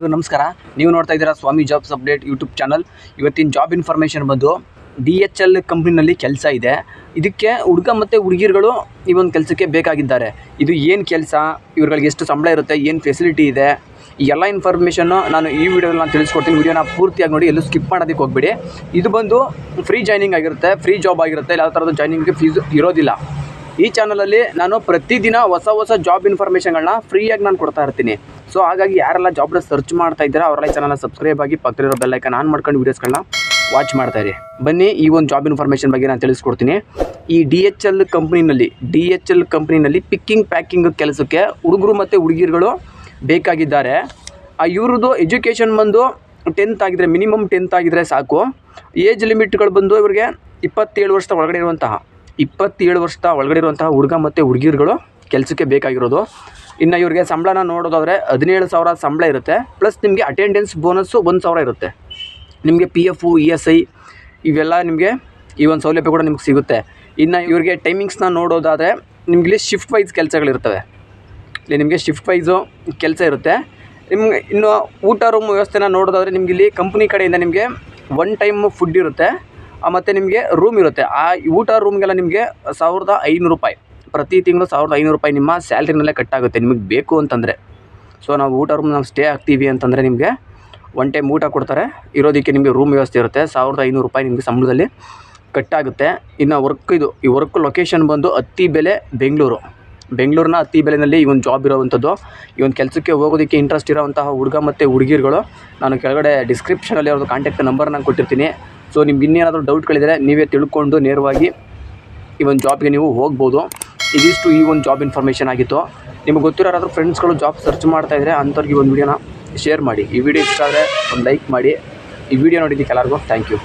ನಮಸ್ಕಾರ, ನೀವು ನೋಡ್ತಾ ಇದ್ದೀರಾ ಸ್ವಾಮಿ ಜಾಬ್ಸ್ ಅಪ್ಡೇಟ್ ಯೂಟ್ಯೂಬ್ ಚಾನಲ್. ಇವತ್ತಿನ ಜಾಬ್ ಇನ್ಫಾರ್ಮೇಷನ್ ಬಂದು DHL ಕಂಪ್ನಿನಲ್ಲಿ ಕೆಲಸ ಇದೆ. ಇದಕ್ಕೆ ಹುಡುಗ ಮತ್ತು ಹುಡುಗಿಯರುಗಳು ಈ ಒಂದು ಕೆಲಸಕ್ಕೆ ಬೇಕಾಗಿದ್ದಾರೆ. ಇದು ಏನು ಕೆಲಸ, ಇವ್ರುಗಳಿಗೆ ಎಷ್ಟು ಸಂಬಳ ಇರುತ್ತೆ, ಏನು ಫೆಸಿಲಿಟಿ ಇದೆ, ಈ ಎಲ್ಲ ಇನ್ಫಾರ್ಮೇಷನ್ನು ನಾನು ಈ ವಿಡಿಯೋದಲ್ಲಿ ನಾನು ತಿಳಿಸ್ಕೊಡ್ತೀನಿ. ವಿಡಿಯೋನ ಪೂರ್ತಿಯಾಗಿ ನೋಡಿ, ಎಲ್ಲೂ ಸ್ಕಿಪ್ ಮಾಡೋದಕ್ಕೆ ಹೋಗ್ಬೇಡಿ. ಇದು ಬಂದು ಫ್ರೀ ಜಾಯ್ನಿಂಗ್ ಆಗಿರುತ್ತೆ, ಫ್ರೀ ಜಾಬ್ ಆಗಿರುತ್ತೆ. ಯಾವ ಥರದ ಜಾಯ್ನಿಂಗ್ಗೆ ಫೀಸ್ ಇರೋದಿಲ್ಲ. ಈ ಚಾನಲಲ್ಲಿ ನಾನು ಪ್ರತಿದಿನ ಹೊಸ ಜಾಬ್ ಇನ್ಫಾರ್ಮೇಷನ್ಗಳನ್ನ ಫ್ರೀಯಾಗಿ ನಾನು ಕೊಡ್ತಾ ಇರ್ತೀನಿ. ಸೊ ಹಾಗಾಗಿ ಯಾರೆಲ್ಲ ಜಾಬ್ನ ಸರ್ಚ್ ಮಾಡ್ತಾ ಇದ್ದೀರಾ ಅವರೆಲ್ಲ ಈ ಚಾನಲ್ನ ಸಬ್ಸ್ಕ್ರೈಬ್ ಆಗಿ ಪಕ್ಕದಲ್ಲಿರೋ ಬೆಲ್ ಐಕಾನ್ ಆನ್ ಮಾಡ್ಕೊಂಡು ವೀಡಿಯೋಸ್ಗಳನ್ನ ವಾಚ್ ಮಾಡ್ತಾ ಇರಿ. ಬನ್ನಿ, ಈ ಒಂದು ಜಾಬ್ ಇನ್ಫಾರ್ಮೇಷನ್ ಬಗ್ಗೆ ನಾನು ತಿಳಿಸ್ಕೊಡ್ತೀನಿ. ಈ DHL ಕಂಪ್ನಿನಲ್ಲಿ ಪಿಕ್ಕಿಂಗ್ ಪ್ಯಾಕಿಂಗ್ ಕೆಲಸಕ್ಕೆ ಹುಡುಗರು ಮತ್ತು ಹುಡುಗಿಯರುಗಳು ಬೇಕಾಗಿದ್ದಾರೆ. ಇವ್ರದ್ದು ಎಜುಕೇಷನ್ ಬಂದು 10th ಆಗಿದ್ರೆ, ಮಿನಿಮಮ್ 10th ಆಗಿದ್ರೆ ಸಾಕು. ಏಜ್ ಲಿಮಿಟ್ಗಳು ಬಂದು ಇವರಿಗೆ 27 ವರ್ಷದ ಒಳಗಡೆ ಇರುವಂತಹ ಹುಡುಗ ಮತ್ತು ಹುಡುಗಿಯರುಗಳು ಕೆಲಸಕ್ಕೆ ಬೇಕಾಗಿರೋದು. ಇನ್ನು ಇವ್ರಿಗೆ ಸಂಬಳನ ನೋಡೋದಾದರೆ 17,000 ಸಂಬಳ ಇರುತ್ತೆ. ಪ್ಲಸ್ ನಿಮಗೆ ಅಟೆಂಡೆನ್ಸ್ ಬೋನಸ್ಸು 1,000 ಇರುತ್ತೆ. ನಿಮಗೆ PF, ESI ಇವೆಲ್ಲ ನಿಮಗೆ ಈ ಒಂದು ಸೌಲಭ್ಯ ಕೂಡ ನಿಮ್ಗೆ ಸಿಗುತ್ತೆ. ಇನ್ನು ಇವ್ರಿಗೆ ಟೈಮಿಂಗ್ಸ್ನ ನೋಡೋದಾದರೆ ನಿಮಗೆ ಶಿಫ್ಟ್ ವೈಸ್ ಕೆಲಸಗಳಿರ್ತವೆ. ಇಲ್ಲಿ ನಿಮಗೆ ಶಿಫ್ಟ್ ವೈಸು ಕೆಲಸ ಇರುತ್ತೆ. ನಿಮ್ಗೆ ಇನ್ನು ಊಟ ರೂಮ್ ವ್ಯವಸ್ಥೆನ ನೋಡೋದಾದರೆ ನಿಮ್ಗೆ ಇಲ್ಲಿ ಕಂಪ್ನಿ ಕಡೆಯಿಂದ ನಿಮಗೆ 1 ಟೈಮ್ ಫುಡ್ ಇರುತ್ತೆ, ಮತ್ತು ನಿಮಗೆ ರೂಮ್ ಇರುತ್ತೆ. ಆ ಊಟ ರೂಮ್ಗೆಲ್ಲ ನಿಮಗೆ 1,500 ರೂಪಾಯಿ ಪ್ರತಿ ತಿಂಗಳು 1,500 ರೂಪಾಯಿ ನಿಮ್ಮ ಸ್ಯಾಲ್ರಿನಲ್ಲೇ ಕಟ್ಟಾಗುತ್ತೆ ನಿಮಗೆ ಬೇಕು ಅಂತಂದರೆ. ಸೊ ನಾವು ಊಟ ರೂಮ್ ನಾವು ಸ್ಟೇ ಆಗ್ತೀವಿ ಅಂತಂದರೆ ನಿಮಗೆ 1 ಟೈಮ್ ಊಟ ಕೊಡ್ತಾರೆ, ಇರೋದಕ್ಕೆ ನಿಮಗೆ ರೂಮ್ ವ್ಯವಸ್ಥೆ ಇರುತ್ತೆ. 1,500 ರೂಪಾಯಿ ನಿಮಗೆ ಸಂಬಳದಲ್ಲಿ ಕಟ್ಟಾಗುತ್ತೆ. ಇನ್ನು ಈ ವರ್ಕ್ ಲೊಕೇಶನ್ ಬಂದು ಅತ್ತಿಬೆಲೆ, ಬೆಂಗಳೂರಿನ ಅತ್ತಿಬೆಲೆನಲ್ಲಿ ಈ ಒಂದು ಜಾಬ್ ಇರೋವಂಥದ್ದು. ಈ ಒಂದು ಕೆಲಸಕ್ಕೆ ಹೋಗೋದಕ್ಕೆ ಇಂಟ್ರೆಸ್ಟ್ ಇರೋವಂತಹ ಹುಡುಗ ಮತ್ತು ಹುಡುಗಿಯರುಗಳು ನಾನು ಕೆಳಗಡೆ ಡಿಸ್ಕ್ರಿಪ್ಷನಲ್ಲಿ ಅವ್ರದ್ದು ಕಾಂಟ್ಯಾಕ್ಟ್ ನಂಬರ್ ನಾನು ಕೊಟ್ಟಿರ್ತೀನಿ. ಸೊ ನಿಮ್ಗೆ ಇನ್ನೇನಾದರೂ ಡೌಟ್ಗಳಿದ್ರೆ ನೀವೇ ತಿಳ್ಕೊಂಡು ನೇರವಾಗಿ ಈ ಒಂದು ಜಾಬ್ಗೆ ನೀವು ಹೋಗ್ಬೋದು. ಇದಿಷ್ಟು ಈ ಒಂದು ಜಾಬ್ ಇನ್ಫಾರ್ಮೇಷನ್ ಆಗಿತ್ತು. ನಿಮಗೆ ಗೊತ್ತಿರೋ ಯಾರಾದರೂ ಫ್ರೆಂಡ್ಸ್ಗಳು ಜಾಬ್ ಸರ್ಚ್ ಮಾಡ್ತಾಯಿದ್ರೆ ಅಂಥವ್ರಿಗೆ ಒಂದು ವಿಡಿಯೋನ ಶೇರ್ ಮಾಡಿ. ಈ ವಿಡಿಯೋ ಇಷ್ಟ ಆದರೆ ಒಂದು ಲೈಕ್ ಮಾಡಿ. ಈ ವಿಡಿಯೋ ನೋಡಿದ್ದಕ್ಕೆ ಎಲ್ಲರಿಗೂ ಥ್ಯಾಂಕ್ ಯು.